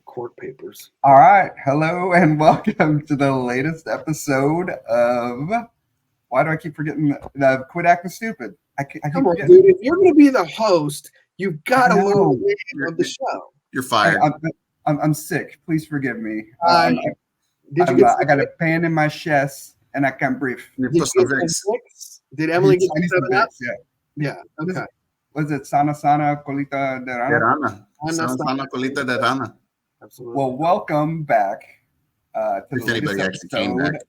Court papers. All right. Hello and welcome to the latest episode of why do I keep forgetting the Quit Acting Stupid? I keep Come on, forgetting. dude. If you're going to be the host, you've got to learn No. the name of the show. You're fired. I'm sick. Please forgive me. Did you get I got a pain in my chest and I can't breathe. You're Did, you supposed get to some fix. Vicks? Did Emily get I need some 7 Up? Vicks, yeah. Yeah. Okay. Was it Sana Colita de Rana? Rana. Sana, Sana colita de rana. Absolutely. Well, welcome back to If the anybody latest actually came episode. back.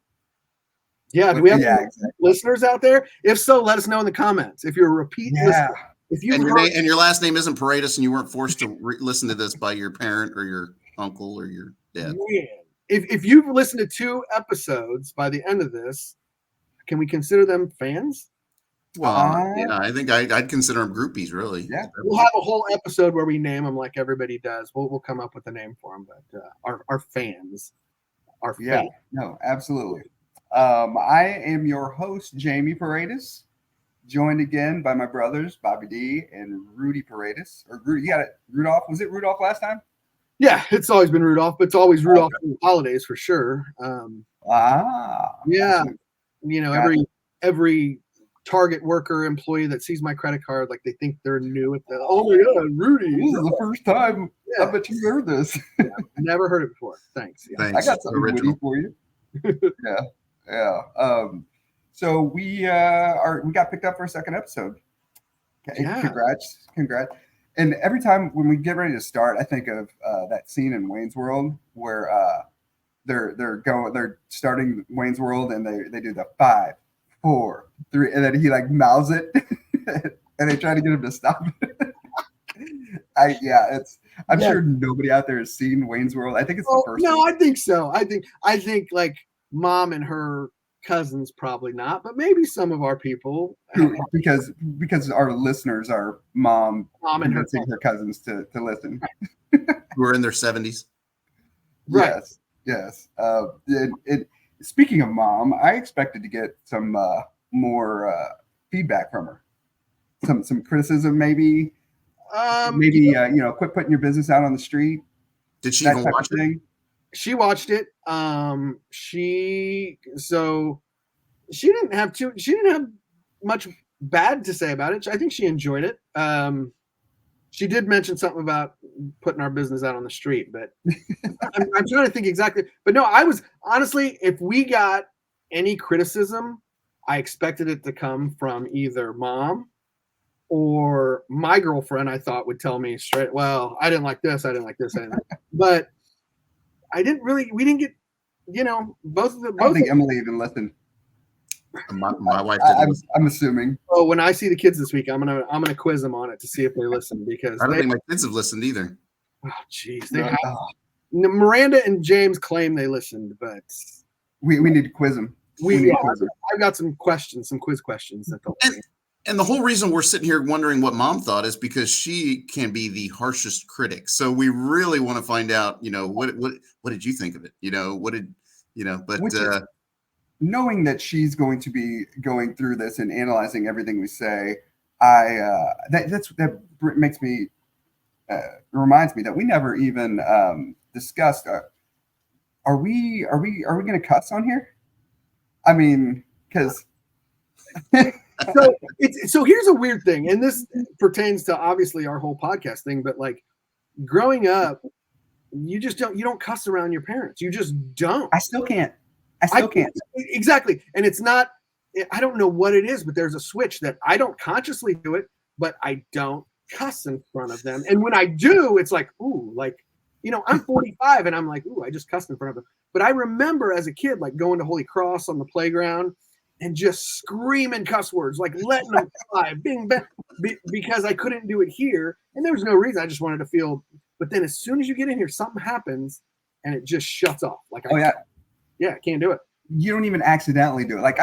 Yeah. Do we have Yeah, any exactly. listeners out there? If so, let us know in the comments. If you're a repeat listener, if you And your last name isn't Paredes, and you weren't forced to listen to this by your parent or your uncle or your dad. Man, if you've listened to 2 episodes by the end of this, can we consider them fans? Well, yeah, I think I'd consider them groupies, really. Yeah. We'll have a whole episode where we name them like everybody does. We'll come up with a name for them, but our fans are fans. Yeah, no, absolutely. I am your host, Jamie Paredes, joined again by my brothers, Bobby D and Rudy Paredes. Or Rudy, you got it, Rudolph. Was it Rudolph last time? Yeah, it's always been Rudolph, but it's always Rudolph for the holidays for sure. Yeah, you know, every Target worker employee that sees my credit card, like they think they're new at the. Oh my God, Rudy! This is the first time I bet you heard this. Yeah, never heard it before. Thanks. Yeah. Thanks. I got something witty for you. Yeah. So we got picked up for a second episode. Okay, Yeah. Congrats. And every time when we get ready to start, I think of that scene in Wayne's World where they're starting Wayne's World and they do the 5, 4, 3, and then he like mouths it, and they try to get him to stop it. I'm sure nobody out there has seen Wayne's World. I think it's the first. No, one. I think so. I think like Mom and her cousins probably not, but maybe some of our people because our listeners are mom and her cousins to listen. Who are in their 70s. Right. Yes. Speaking of Mom, I expected to get some more feedback from her. Some criticism, maybe. Quit putting your business out on the street. Did she even watch it? She watched it. She didn't have much bad to say about it. I think she enjoyed it. She did mention something about putting our business out on the street, but I'm trying to think exactly. But no, I was honestly, if we got any criticism, I expected it to come from either Mom or my girlfriend. I thought would tell me straight, well, I didn't like this. I didn't like this. But we didn't get, both of them. I don't think Emily even listened. My wife did. I'm assuming. Oh, when I see the kids this week, I'm gonna quiz them on it to see if they listen because I don't think my kids have listened either. Oh, jeez, they have. Miranda and James claim they listened, but we need to quiz them. I've got some quiz questions that they'll. And the whole reason we're sitting here wondering what Mom thought is because she can be the harshest critic. So we really want to find out, what did you think of it? Knowing that she's going to be going through this and analyzing everything we say, that makes me reminds me that we never even discussed. Are we going to cuss on here? I mean, because. So here's a weird thing, and this pertains to obviously our whole podcast thing, but like growing up, you don't cuss around your parents. You just don't. I still can't. Exactly. And it's not, I don't know what it is, but there's a switch that I don't consciously do it, but I don't cuss in front of them. And when I do, it's like, ooh, like, I'm 45 and I'm like, ooh, I just cussed in front of them. But I remember as a kid, like going to Holy Cross on the playground and just screaming cuss words, like letting them fly, bing, bang, because I couldn't do it here. And there was no reason. I just wanted to feel. But then as soon as you get in here, something happens and it just shuts off. Like, I can't do it. You don't even accidentally do it. Like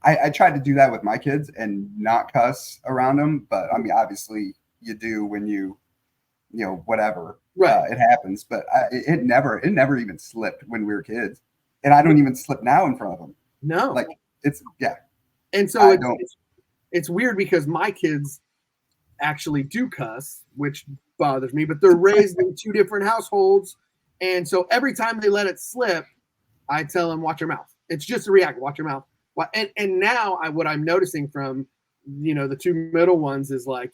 I tried to do that with my kids and not cuss around them. But I mean, obviously you do when whatever. Right. It happens. But it never even slipped when we were kids. And I don't even slip now in front of them. No. Like, it's and so it's weird because my kids actually do cuss, which bothers me, but they're raised in 2 different households And so every time they let it slip, I tell them, watch your mouth. It's just a react, watch your mouth. And now what I'm noticing from, the two middle ones is like,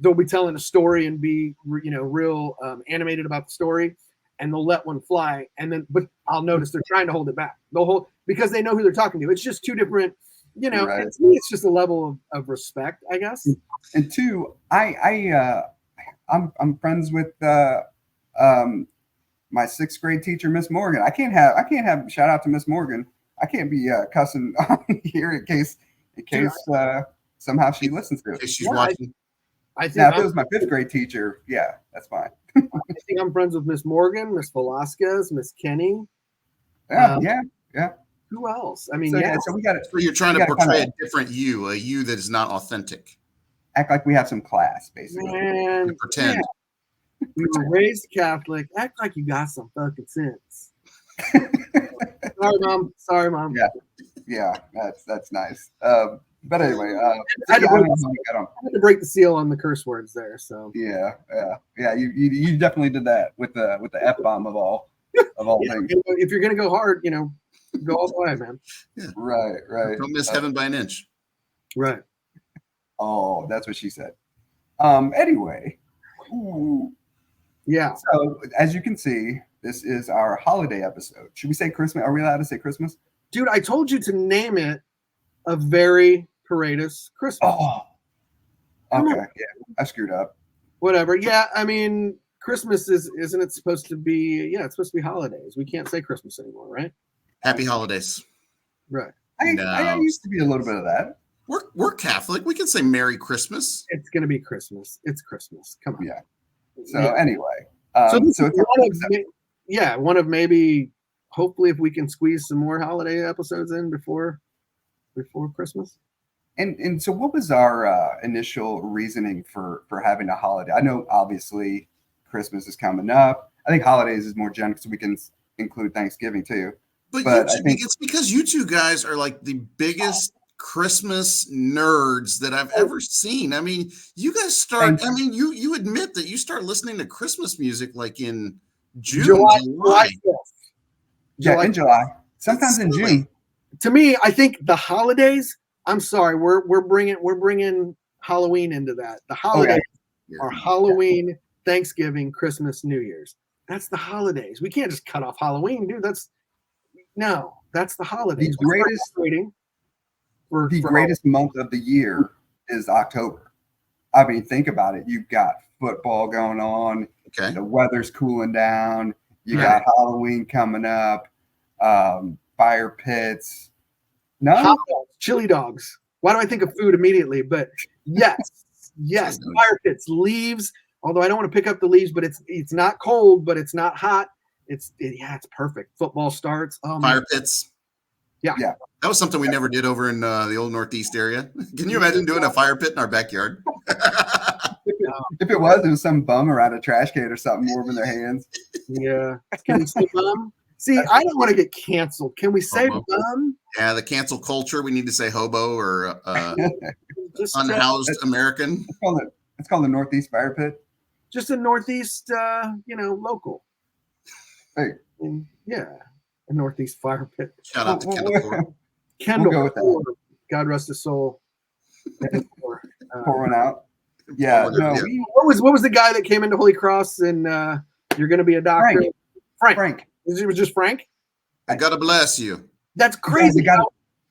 they'll be telling a story and be, real animated about the story, and they'll let one fly. But I'll notice they're trying to hold it back. They'll hold, because they know who they're talking to. It's just two different, Right. and to me, it's just a level of respect, I guess. And two, I'm friends with my sixth grade teacher, Miss Morgan. I can't have shout out to Miss Morgan. I can't be cussing on here in case somehow she listens to it. If she's watching. I think Now, if it was my fifth grade teacher, yeah, that's fine. I think I'm friends with Miss Morgan, Miss Velasquez, Miss Kenny. Yeah. Who else? I mean, So, yeah. so we got to So you're trying to portray a different you, a you that is not authentic. act like we have some class, basically. Man, You pretend. yeah. We were raised Catholic. Act like you got some fucking sense. Sorry, mom. Yeah, that's nice. But anyway, I had to I don't know how we got on. to break the seal on the curse words there. So Yeah. You definitely did that with the F bomb of all things. if you're gonna go hard, go all the way, man. Yeah. Right. Don't miss heaven by an inch. Right. Oh, that's what she said. Anyway. Ooh. Yeah. So as you can see, this is our holiday episode. Should we say Christmas? Are we allowed to say Christmas? Dude, I told you to name it a very Paredes Christmas. Oh. Okay. Yeah, I screwed up. Whatever. Yeah, I mean, Christmas isn't it supposed to be? Yeah, it's supposed to be holidays. We can't say Christmas anymore, right? Happy holidays. Right. I used to be a little bit of that. We're Catholic. We can say Merry Christmas. It's gonna be Christmas. It's Christmas. Come on. Yeah. So anyway, so it's one of maybe. Hopefully, if we can squeeze some more holiday episodes in before Christmas. And so, what was our initial reasoning for having a holiday? I know obviously Christmas is coming up. I think holidays is more general, so we can include Thanksgiving too. But I think it's because you two guys are like the biggest Christmas nerds that I've ever seen. I mean, you guys start. I mean, you admit that you start listening to Christmas music like in June, July. In July, sometimes in June. To me, I think the holidays. I'm sorry, we're bringing Halloween into that. The holidays are Halloween, Thanksgiving, Christmas, New Year's. That's the holidays. We can't just cut off Halloween, dude. That's the holidays. The greatest month of the year is October. I mean, think about it. You've got football going on. Okay. The weather's cooling down. You got Halloween coming up. Fire pits. No, hot dogs, chili dogs. Why do I think of food immediately? But yes, fire pits, leaves. Although I don't want to pick up the leaves, but it's not cold, but it's not hot. It's perfect. Football starts. Fire pits. Yeah. That was something we never did over in the old Northeast area. Can you imagine doing a fire pit in our backyard? If it was some bum around a trash can or something warming their hands. Yeah. Can we say bum? See, I don't want to get canceled. Can we say bum? Yeah, the cancel culture. We need to say hobo or unhoused American. It's called the Northeast Fire Pit. Just a Northeast, local. Hey. A Northeast Fire Pit. Shout out to Kendall Ford. Kendall We'll go with that. God rest his soul. Pouring out. Yeah. No. What was the guy that came into Holy Cross and you're going to be a doctor? Frank. It was just Frank. I gotta bless you. That's crazy.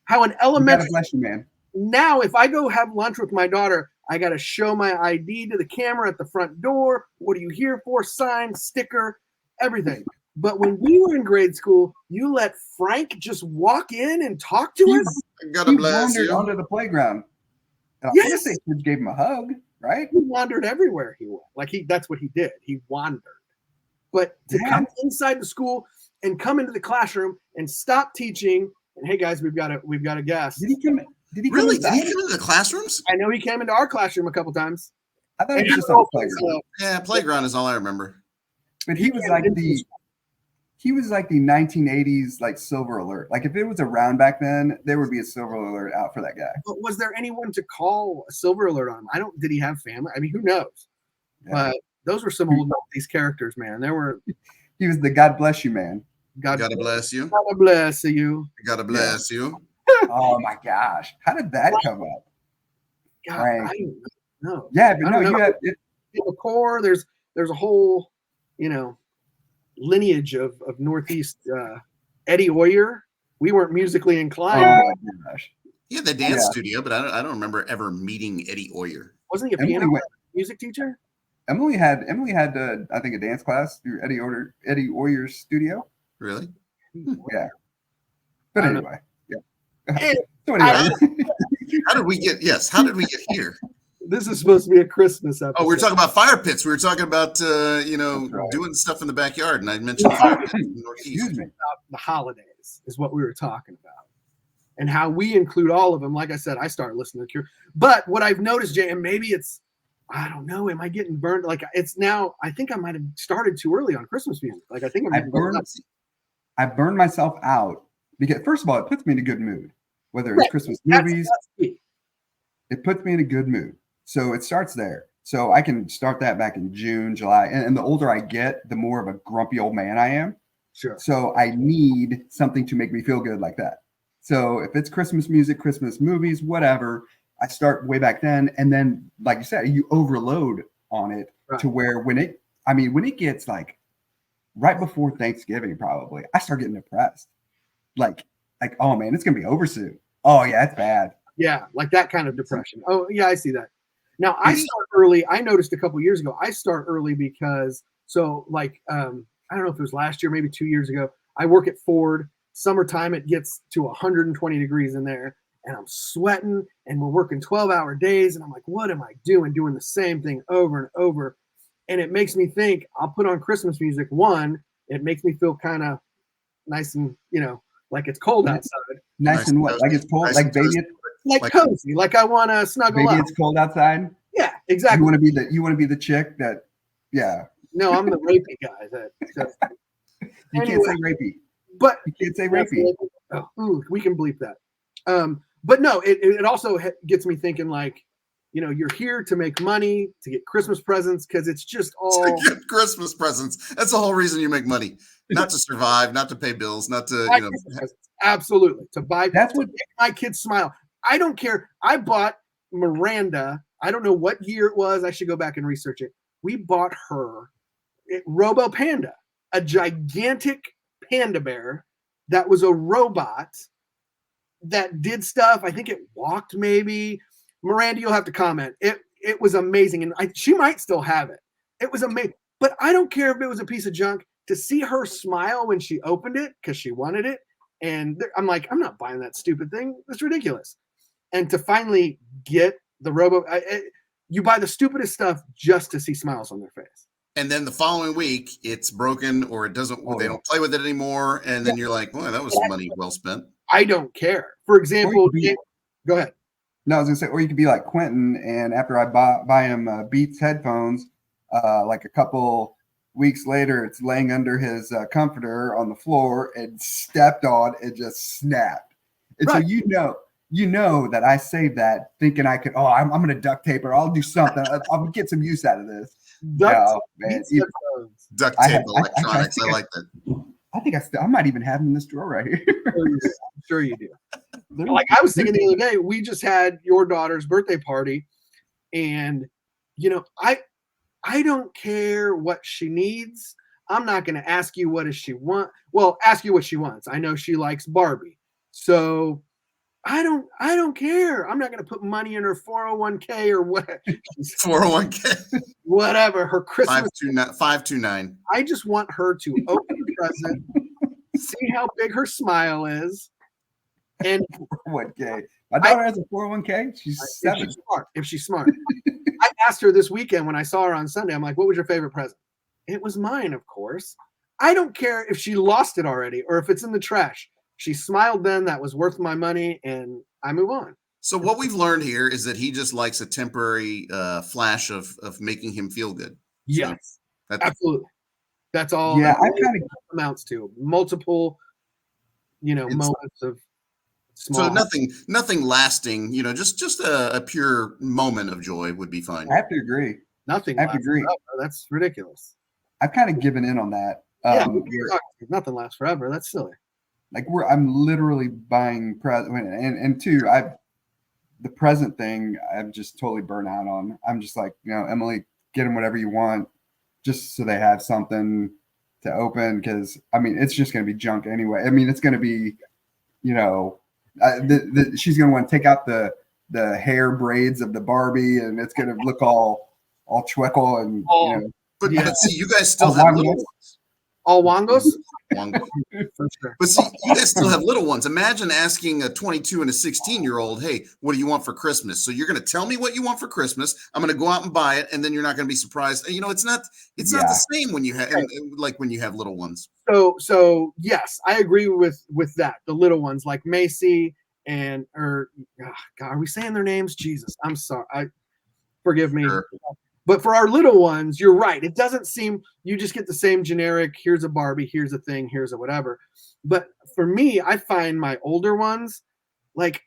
How an elementary. Bless you, man. Now, if I go have lunch with my daughter, I got to show my ID to the camera at the front door. What are you here for? Sign, sticker, everything. But when we were in grade school, you let Frank just walk in and talk to us. I gotta bless you. Onto the playground. And I guess they gave him a hug, right? He wandered everywhere he went. That's what he did. He wandered. But to come inside the school and come into the classroom and stop teaching, and hey guys, we've got a guest. Did he come? Did he come into the classrooms? I know he came into our classroom a couple times. I thought he was just on the playground. Yeah, playground is all I remember. But he was like the 1980s like Silver Alert. Like if it was around back then, there would be a Silver Alert out for that guy. But was there anyone to call a Silver Alert on him? Did he have family? I mean, who knows? Yeah. But those were some old Northeast characters, man. There were. He was the God bless you man. Gotta bless you. God bless you. Gotta bless you. Oh my gosh, how did that come up? God, Frank. I don't know. Yeah, but I no, don't know. you have it. The core. There's a whole, lineage of Northeast Eddie Oyer. We weren't musically Oh inclined. my gosh, He had the dance Yeah. studio, but I don't remember ever meeting Eddie Oyer. Wasn't he a Emily piano went- music teacher? Emily had I think a dance class through Eddie Oyer's studio. Really? Yeah, but I don't anyway, Eh, so anyway, How did we get here? This is supposed to be a Christmas episode. Oh, we were talking about fire pits. We were talking about right. doing stuff in the backyard, and I mentioned fire pits in the excuse Northeast. me. the holidays is what we were talking about, and how we include all of them. Like I said, I started listening to Cure, but what I've noticed, Jay, and maybe it's, I don't know, am I getting burned? Like it's now, I think I might have started too early on Christmas music. Like I think I'm I getting burned up. burned myself out because first of all, it puts me in a good mood. Whether it's Right. Christmas That's movies, key. it puts me in a good mood. So it starts there. So I can start that back in June, July. And the older I get, the more of a grumpy old man I am. Sure. So I need something to make me feel good like that. So if it's Christmas music, Christmas movies, whatever, I start way back then. And then, like you said, you overload on it Right. to where when it gets like right before Thanksgiving, probably, I start getting depressed. Like, oh man, it's going to be over soon. Oh yeah, it's bad. Yeah, like that kind of depression. Oh, yeah, I see that. Now I start early. I noticed a couple years ago. I start early because I don't know if it was last year, maybe 2 years ago. I work at Ford. Summertime, it gets to 120 degrees in there, and I'm sweating. And we're working 12-hour days, and I'm like, what am I doing? Doing the same thing over and over, and it makes me think. I'll put on Christmas music. One, it makes me feel kind of nice and like it's cold outside. Nice and what? Like it's cold. Nice Like and baby, Like cozy, like I want to snuggle maybe up. it's cold outside. Yeah, exactly. You want to be the chick that, yeah. No, I'm the rapey guy. You Anyway, can't say rapey. but You can't say rapey. we can bleep that. But no, it also gets me thinking like, you're here to make money, to get Christmas presents, because it's just all To get Christmas presents. That's the whole reason you make money. Not to survive, not to pay bills, not to buy Christmas presents. Absolutely, to buy. That's to what- make my kids smile. I don't care. I bought Miranda. I don't know what year it was. I should go back and research it. We bought her Robo Panda, a gigantic panda bear that was a robot that did stuff. I think it walked maybe. Miranda, you'll have to comment. It was amazing. And she might still have it. It was amazing. But I don't care if it was a piece of junk. To see her smile when she opened it because she wanted it. And I'm like, I'm not buying that stupid thing. It's ridiculous. And to finally get the robo, you buy the stupidest stuff just to see smiles on their face. And then the following week, it's broken or it doesn't. They don't play with it anymore, and then you're like, "Well, that was money well spent." I don't care. For example, go ahead. No, I was gonna say, or you could be like Quentin, and after I buy him Beats headphones, like a couple weeks later, it's laying under his comforter on the floor and stepped on and just snapped. And Right. So you know that I saved that thinking I could. Oh, I'm gonna duct tape or I'll do something. I'll get some use out of this. Duct Man, Duct I tape have- electronics. I like that. I think I might even have them in this drawer right here. I'm sure you do. Like I was thinking the other day, we just had your daughter's birthday party, and I don't care what she needs. I'm not going to ask you what does she want. Well, ask you what she wants. I know she likes Barbie, so I don't care. I'm not going to put money in her 401k or what. 401k. Whatever her Christmas. 529. I just want her to open the present, see how big her smile is, and 401k. My daughter has a 401k. She's 7. If she's smart. I asked her this weekend when I saw her on Sunday. I'm like, "What was your favorite present?" It was mine, of course. I don't care if she lost it already or if it's in the trash. She smiled then. That was worth my money, and I move on. So what we've learned here is that he just likes a temporary flash of making him feel good. Yes, So absolutely. That's all. Yeah, I that kind of amounts to multiple, moments of small. So nothing lasting. Just a pure moment of joy would be fine. I have to agree. Nothing. I have to agree. That's ridiculous. I've kind of given in on that. Yeah, Where, nothing lasts forever. That's silly. like I'm literally buying present, and two, the present thing I'm just totally burnt out on. I'm just like, Emily, get them whatever you want, just so they have something to open. Because I mean, it's just going to be junk anyway. I mean, it's going to be, she's going to want to take out the hair braids of the Barbie, and it's going to look all chweckle and But Yeah. but see, you guys still have little ones. All Wongos? Wongo. For sure. But see, you guys still have little ones. Imagine asking a 22 and a 16-year-old, "Hey, what do you want for Christmas?" So you're going to tell me what you want for Christmas. I'm going to go out and buy it, and then you're not going to be surprised. It's not the same when you have like when you have little ones. So yes, I agree with that. The little ones like Macy God, are we saying their names? Jesus, I'm sorry. Forgive me. Sure. But for our little ones, you're right. It doesn't seem, you just get the same generic, here's a Barbie, here's a thing, here's a whatever. But for me, I find my older ones, like,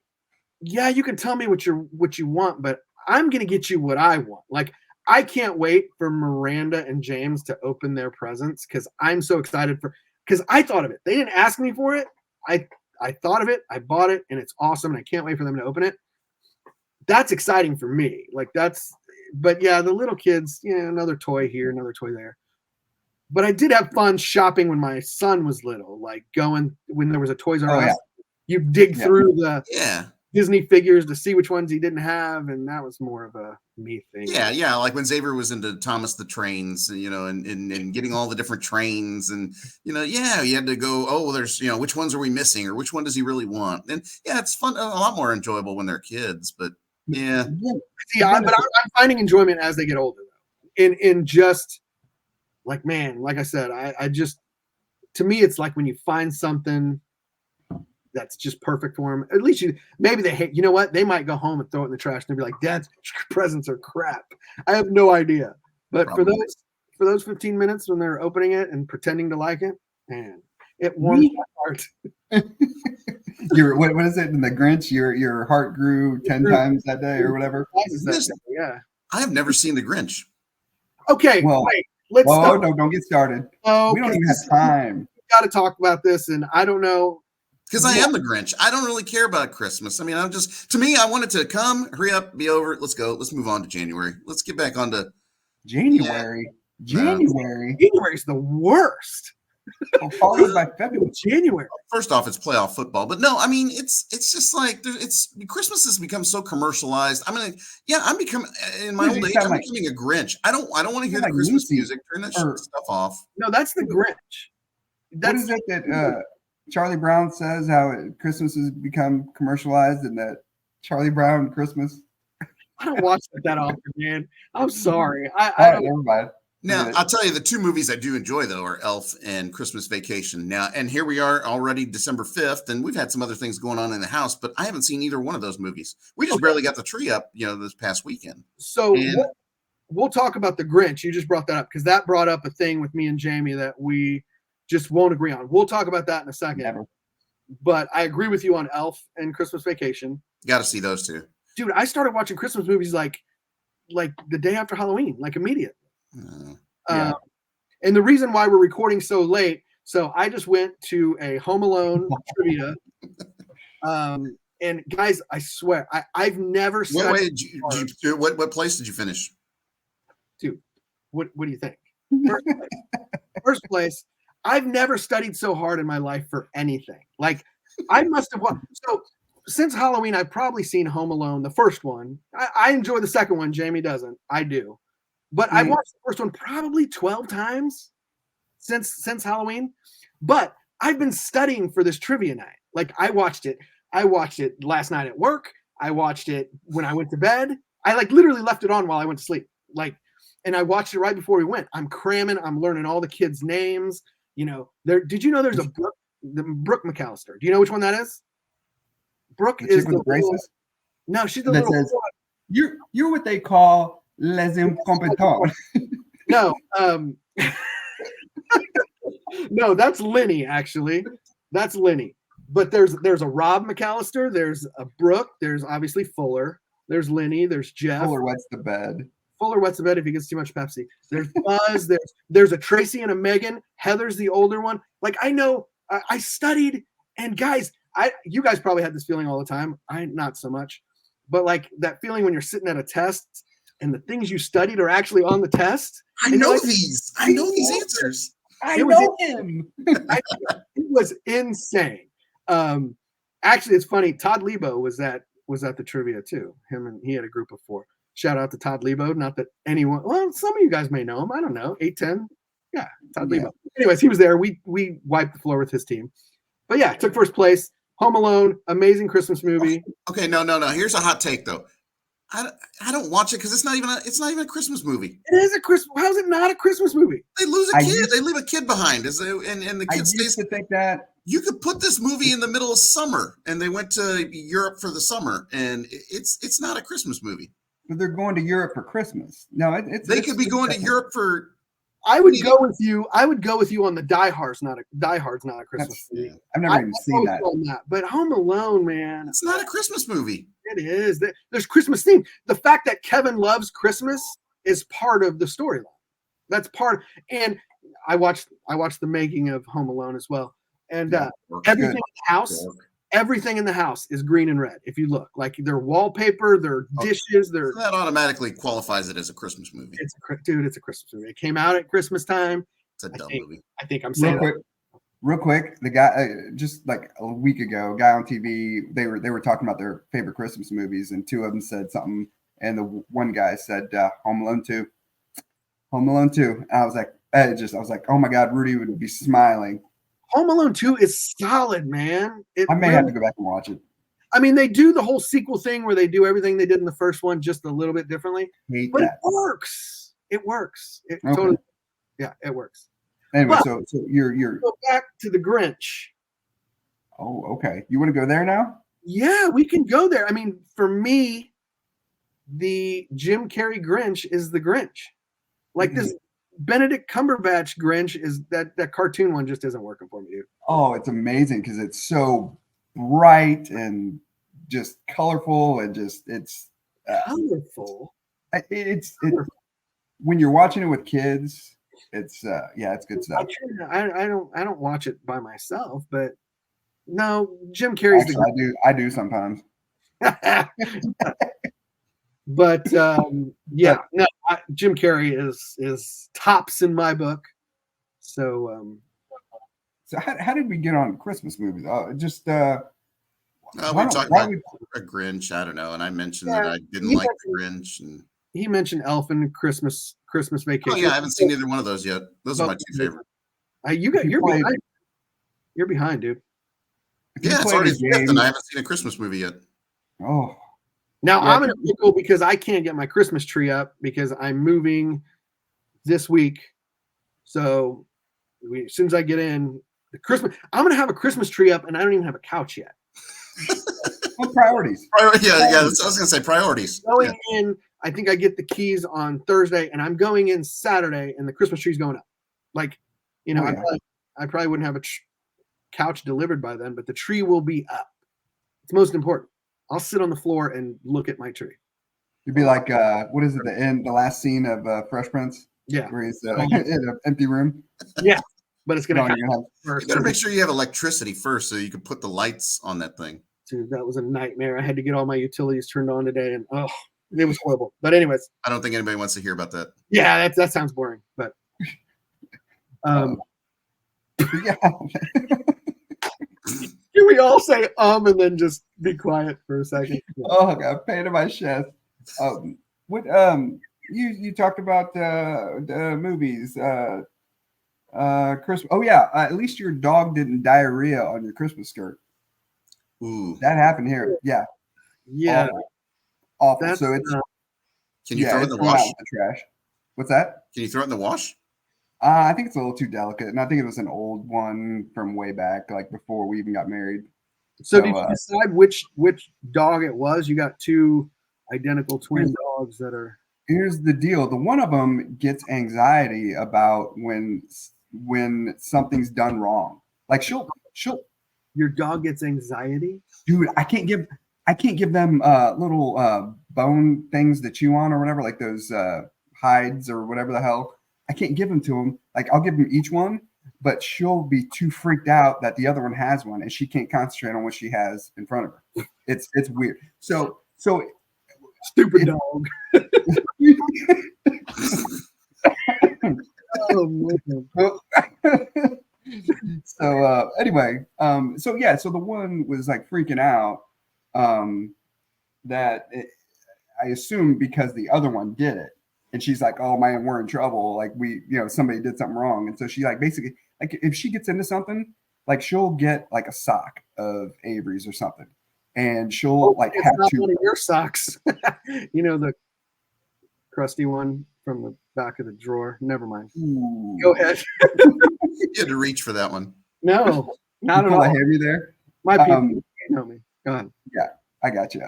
yeah, you can tell me what you want, but I'm going to get you what I want. Like, I can't wait for Miranda and James to open their presents because I'm so excited because I thought of it. They didn't ask me for it. I thought of it, I bought it, and it's awesome, and I can't wait for them to open it. That's exciting for me. But yeah, the little kids, another toy here, another toy there. But I did have fun shopping when my son was little, like going when there was a Toys R Us. You dig through the Disney figures to see which ones he didn't have, and that was more of a me thing. Yeah, like when Xavier was into Thomas the Trains, and getting all the different trains, and you had to go, oh, there's which ones are we missing, or which one does he really want? And yeah, it's fun, a lot more enjoyable when they're kids, but yeah. See, but I'm finding enjoyment as they get older, though. In just like, man, like I said, I just, to me, it's like when you find something that's just perfect for them. At least maybe they hate. You know what? They might go home and throw it in the trash and be like, "Dad, presents are crap." I have no idea. But Probably. for those 15 minutes when they're opening it and pretending to like it, man, it warms my heart. What is it in the Grinch? Your heart grew 10 times that day or whatever. Yeah. I have never seen the Grinch. Okay, wait. Don't get started. Oh, we don't even have time. We got to talk about this, and I don't know. Because I am the Grinch. I don't really care about Christmas. I mean, to me, I want it to come, hurry up, be over. Let's go. Let's move on to January. Let's get back on to January. January's the worst. Followed by February. January. First off, it's playoff football, but no, I mean, it's just like Christmas has become so commercialized. I mean, I'm becoming in my old age. I'm becoming a Grinch. I don't want to hear the Christmas music. Turn that stuff off. No, that's the Grinch. What is it that Charlie Brown says? How Christmas has become commercialized, and that Charlie Brown Christmas. I don't watch it that often, man. I'm sorry. I don't. Never mind. Now, I'll tell you, the two movies I do enjoy, though, are Elf and Christmas Vacation. Now, and here we are already December 5th, and we've had some other things going on in the house, but I haven't seen either one of those movies. We just barely got the tree up, this past weekend. So we'll talk about the Grinch. You just brought that up because that brought up a thing with me and Jamie that we just won't agree on. We'll talk about that in a second. Never. But I agree with you on Elf and Christmas Vacation. Got to see those two. Dude, I started watching Christmas movies like the day after Halloween, like immediately. And the reason why we're recording so late, so I just went to a Home Alone trivia. And guys, I swear, I've never Wait, what place did you finish? Dude, what do you think? First place, I've never studied so hard in my life for anything. Like, I must have so since Halloween, I've probably seen Home Alone, the first one. I enjoy the second one. Jamie doesn't. I do. But I watched the first one probably 12 times since Halloween. But I've been studying for this trivia night. Like, I watched it last night at work. I watched it when I went to bed. I literally left it on while I went to sleep. And I watched it right before we went. I'm cramming. I'm learning all the kids' names. Did you know there's a Brooke McAllister? Do you know which one that is? Brooke is the braces. No, she's the little. Says, you're what they call les incompetents. No, no, that's Lenny. Actually, that's Lenny. But there's a Rob McAllister. There's a Brooke. There's obviously Fuller. There's Lenny. There's Jeff. Fuller wets the bed. Fuller wets the bed if he gets too much Pepsi. There's Buzz. There's a Tracy and a Megan. Heather's the older one. Like I know, I studied, and guys, you guys probably had this feeling all the time. I not so much, but like that feeling when you're sitting at a test and the things you studied are actually on the test. I And know like, these. I know these answers. I know him. it was insane. Actually, it's funny. Todd Lebo was at the trivia too. He had a group of 4. Shout out to Todd Lebo. Not that anyone. Well, some of you guys may know him. I don't know. 810. Yeah, Todd Lebo. Anyways, he was there. We wiped the floor with his team. But yeah, took first place. Home Alone, amazing Christmas movie. Okay, no. Here's a hot take though. I don't watch it because it's not even a Christmas movie. It is a Christmas. How is it not a Christmas movie? They lose a kid. They leave a kid behind. And the kid stays. To think that You could put this movie in the middle of summer, and they went to Europe for the summer, and it's not a Christmas movie. but they're going to Europe for Christmas. No, They could be going to Europe for. I would go with you. I would go with you on the Die Hard's not a Christmas movie. I've never even seen that. On that. But Home Alone, man, It's not a Christmas movie. it is. There's Christmas theme. The fact that Kevin loves Christmas is part of the storyline. That's part. And I watched the making of Home Alone as well. And everything in the house, everything in the house is green and red. If you look, like their wallpaper, their dishes, their That automatically qualifies it as a Christmas movie. it's a Christmas movie. It came out at Christmas time. It's a dumb movie. I think I'm saying Real quick, the guy just like a week ago, a guy on TV, they were talking about their favorite Christmas movies, and 2 of them said something, and the one guy said Home Alone 2. Home Alone 2. And I was like, oh my God, Rudy would be smiling. Home Alone 2 is solid, man. I may have to go back and watch it. I mean, they do the whole sequel thing where they do everything they did in the first one just a little bit differently, but it works. It works. It totally, yeah, it works. Anyway, But so you're go back to the Grinch. Oh, okay. You want to go there now? Yeah, we can go there. I mean, for me, the Jim Carrey Grinch is the Grinch. Like this Benedict Cumberbatch Grinch is that cartoon one just isn't working for me, dude. Oh, it's amazing because it's so bright and just colorful and just it's Colorful. it's when you're watching it with kids, it's it's good stuff. I don't watch it by myself, but no, Jim Carrey's Actually, I do sometimes. But yeah, no, Jim Carrey is tops in my book. So So how did we get on Christmas movies? Just we talked about a Grinch. I don't know, and I mentioned that I didn't like the Grinch. And he mentioned Elf and Christmas Vacation. Oh yeah, I haven't seen either one of those yet. Those are my 2 favorite. You're behind, dude. Yeah, it's already 5th, and I haven't seen a Christmas movie yet. Oh. Now I'm in a pickle because I can't get my Christmas tree up because I'm moving this week. So as soon as I get in I'm going to have a Christmas tree up, and I don't even have a couch yet. What priorities? Yeah. I was going to say priorities. Going in, I think I get the keys on Thursday, and I'm going in Saturday, and the Christmas tree's going up. Like, I probably wouldn't have a couch delivered by then, but the tree will be up. It's most important. I'll sit on the floor and look at my tree. You'd be like, what is it? The last scene of Fresh Prince? Yeah. Where he's in an empty room. Yeah. But it's going to happen first. You got to make sure you have electricity first so you can put the lights on that thing. Dude, that was a nightmare. I had to get all my utilities turned on today, and it was horrible. But anyways. I don't think anybody wants to hear about that. Yeah, that sounds boring. But yeah. Can we all say and then just be quiet for a second? Oh, I got pain in my chest. What you talked about the movies, Christmas. Oh yeah, at least your dog didn't diarrhea on your Christmas skirt. Ooh, that happened here. Yeah, awful. So it's can you throw it in the wash? The trash. What's that? Can you throw it in the wash? I think it's a little too delicate, and I think it was an old one from way back, like before we even got married. So did you decide which dog it was? You got 2 identical twin dogs that are. Here's the deal: the one of them gets anxiety about when something's done wrong. Like she'll. Your dog gets anxiety, dude. I can't give. I can't give them little bone things to chew on or whatever, like those hides or whatever the hell. I can't give them to them. Like I'll give them each one, but she'll be too freaked out that the other one has one, and she can't concentrate on what she has in front of her. It's weird. So Stupid dog. Oh man. So anyway, so the one was like freaking out that I assume because the other one did it, and she's like, oh man, we're in trouble, like somebody did something wrong. And so she like basically, like, if she gets into something, like she'll get like a sock of Avery's or something, and she'll like it's have not to one of your socks. The crusty one from the back of the drawer. Never mind. Ooh. Go ahead. You had to reach for that one. No, not at pull a all. hammy there. My people know me. Go ahead. Yeah, I got you.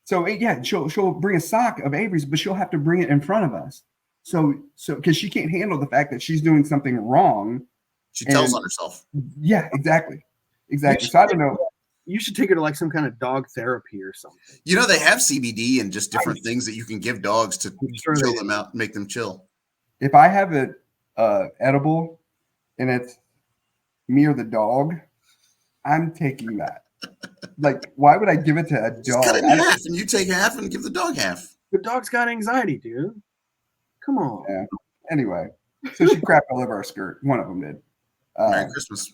So yeah, she'll bring a sock of Avery's, but she'll have to bring it in front of us. So because she can't handle the fact that she's doing something wrong. She tells on herself. Yeah, exactly. So I don't know. You should take her to like some kind of dog therapy or something. They have CBD and just different things that you can give dogs to chill them out, make them chill. If I have it edible and it's me or the dog, I'm taking that. Like, why would I give it to a dog? Just cut it in half, and you take half and give the dog half. The dog's got anxiety, dude. Come on. Yeah. Anyway, so she crapped all over our skirt. One of them did. Merry Christmas.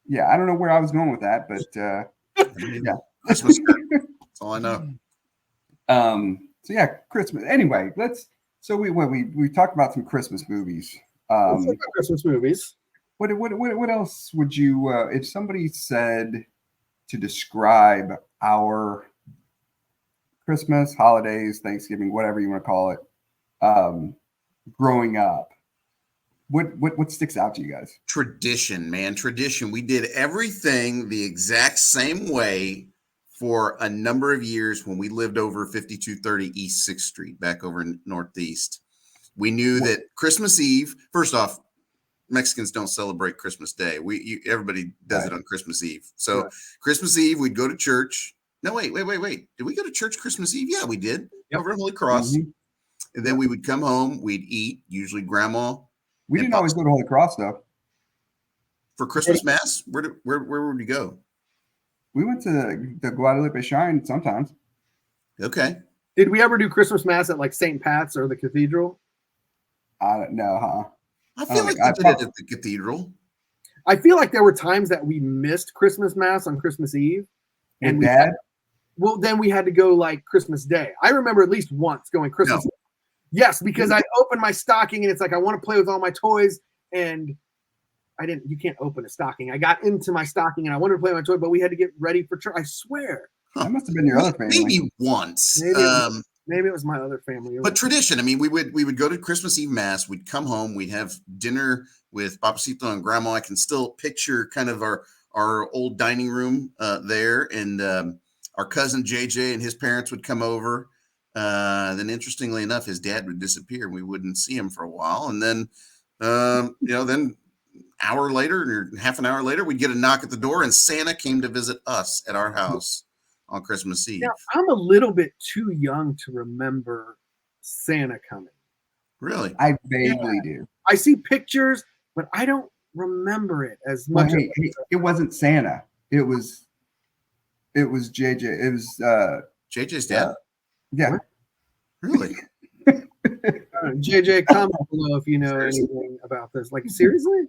Yeah, I don't know where I was going with that, but yeah, Christmas skirt. That's all I know. So yeah, Christmas. Anyway, we talked about some Christmas movies. Let's look at Christmas movies. What else would you if somebody said to describe our Christmas, holidays, Thanksgiving, whatever you want to call it, growing up, what sticks out to you guys? Tradition, man. Tradition. We did everything the exact same way for a number of years when we lived over 5230 East 6th Street back over in Northeast. We knew that Christmas Eve, first off, Mexicans don't celebrate Christmas Day. Everybody does it on Christmas Eve. So Christmas Eve, we'd go to church. No, wait. Did we go to church Christmas Eve? Yeah, we did. Over at Holy Cross. Mm-hmm. And then we would come home. We'd eat, usually grandma. We didn't always go to Holy Cross, though. For Christmas Mass? Where would we go? We went to the Guadalupe Shrine sometimes. Okay. Did we ever do Christmas Mass at like St. Pat's or the cathedral? I don't know, huh? I feel like we did it at the cathedral. I feel like there were times that we missed Christmas Mass on Christmas Eve. And Dad? Then we had to go like Christmas Day. I remember at least once going Christmas Day. Yes, because I opened my stocking and it's like I want to play with all my toys, and I didn't. You can't open a stocking. I got into my stocking and I wanted to play with my toy, but we had to get ready for church. I swear. That must have been your other family. Maybe once. Maybe it was my other family. But tradition. I mean, we would go to Christmas Eve Mass. We'd come home. We'd have dinner with Papacito and Grandma. I can still picture kind of our old dining room there, and our cousin JJ and his parents would come over. Then, interestingly enough, his dad would disappear, and we wouldn't see him for a while. And then, then hour later or half an hour later, we'd get a knock at the door, and Santa came to visit us at our house on Christmas Eve. Now, I'm a little bit too young to remember Santa coming. Really? I vaguely do. I see pictures, but I don't remember it as much. Hey, it wasn't Santa. It was JJ. It was JJ's dad. Yeah. What? Really? JJ, comment below if you know anything about this. Like, seriously?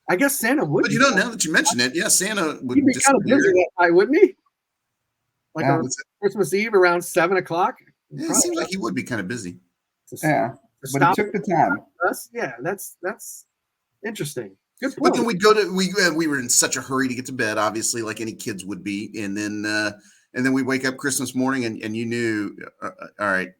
I guess Santa would. But now that you mention it, yeah, Santa would He'd be kind of busy that night, wouldn't he? Like on Christmas Eve around 7:00. Yeah, it seems like he would be kind of busy. Yeah, but he took the time. Yeah, that's interesting. Good point. But then we'd go to we were in such a hurry to get to bed, obviously, like any kids would be, and then we wake up Christmas morning, and you knew, all right,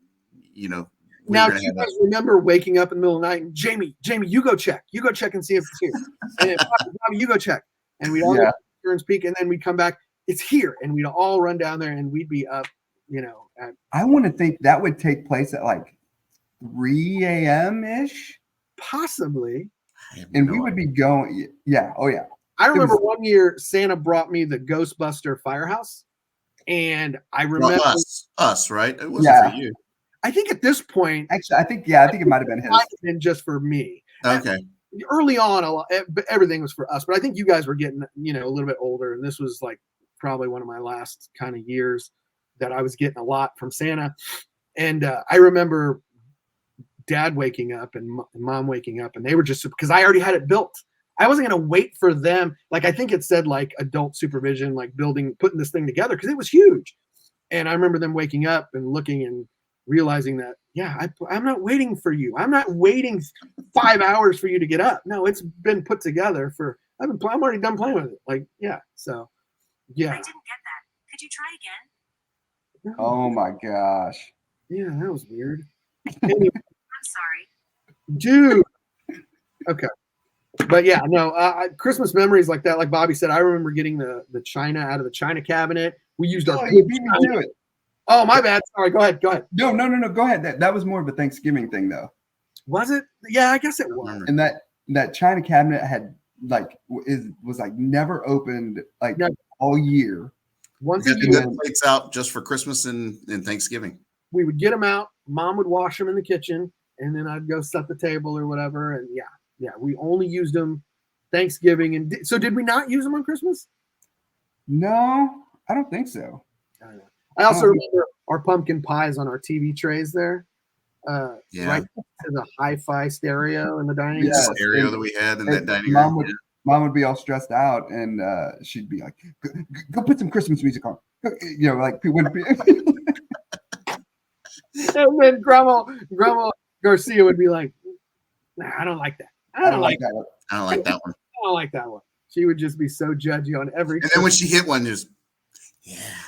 Now, do you guys remember waking up in the middle of the night and Jamie, you go check and see if it's here. And Bobby, you go check, and we'd all go to Burns Peak, and then we'd come back. It's here, and we'd all run down there, and we'd be up. I want to think that would take place at like 3 a.m. ish, possibly. And we would be going. Yeah. Oh yeah. I remember one year Santa brought me the Ghostbuster Firehouse. And I Well, remember us, right? It wasn't for you. I think at this point, Actually, I think it might have been it might his. have been just for me. Okay. Early on, everything was for us, but I think you guys were getting, a little bit older, and this was like probably one of my last kind of years that I was getting a lot from Santa. And I remember Dad waking up and Mom waking up, and they were just, because I already had it built. I wasn't going to wait for them. Like, I think it said like adult supervision, like putting this thing together, because it was huge. And I remember them waking up and looking and realizing that, yeah, I'm not waiting for you. I'm not waiting 5 hours for you to get up. No, it's been put together I'm already done playing with it. Like, yeah. So, yeah. I didn't get that. Could you try again? Oh my gosh. Yeah, that was weird. Anyway, I'm sorry. dude. Okay. But yeah, no, Christmas memories like that, like Bobby said, I remember getting the china out of the china cabinet. We used our You beat me to it. Oh, my bad. Sorry. Go ahead. No. Go ahead. That was more of a Thanksgiving thing, though. Was it? Yeah, I guess it was. And that china cabinet had was like never opened like all year. Once You a got the year, good plates out just for Christmas and Thanksgiving. we would get them out. Mom would wash them in the kitchen, and then I'd go set the table or whatever. And yeah, we only used them Thanksgiving. And so did we not use them on Christmas? No, I don't think so. I also remember our pumpkin pies on our TV trays there. Right to the hi-fi stereo in the dining room. Stereo that we had in that dining room. Mom would be all stressed out, and she'd be like, "Go put some Christmas music on." Like people would be. And then Grandma Garcia would be like, "Nah, I don't like that. I don't like that one. I don't like that one. I don't like that one." She would just be so judgy on every. And then when she hit one, just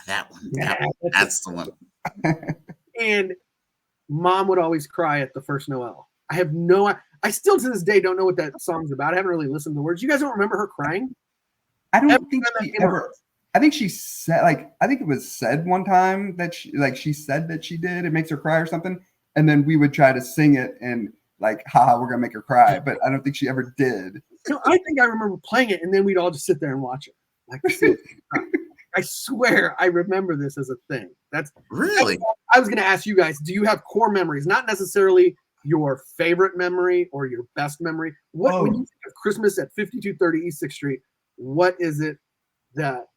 that one. That's the one. And Mom would always cry at the first Noel. I still to this day don't know what that song's about. I haven't really listened to the words. You guys don't remember her crying? I don't think she ever. I think she said, I think it was said one time that she said that she did. It makes her cry or something. And then we would try to sing it and haha, we're going to make her cry. But I don't think she ever did. No, I think I remember playing it, and then we'd all just sit there and watch it. I swear I remember this as a thing. That's really. I was going to ask you guys, do you have core memories? Not necessarily your favorite memory or your best memory. When you think of Christmas at 5230 East 6th Street, what is it that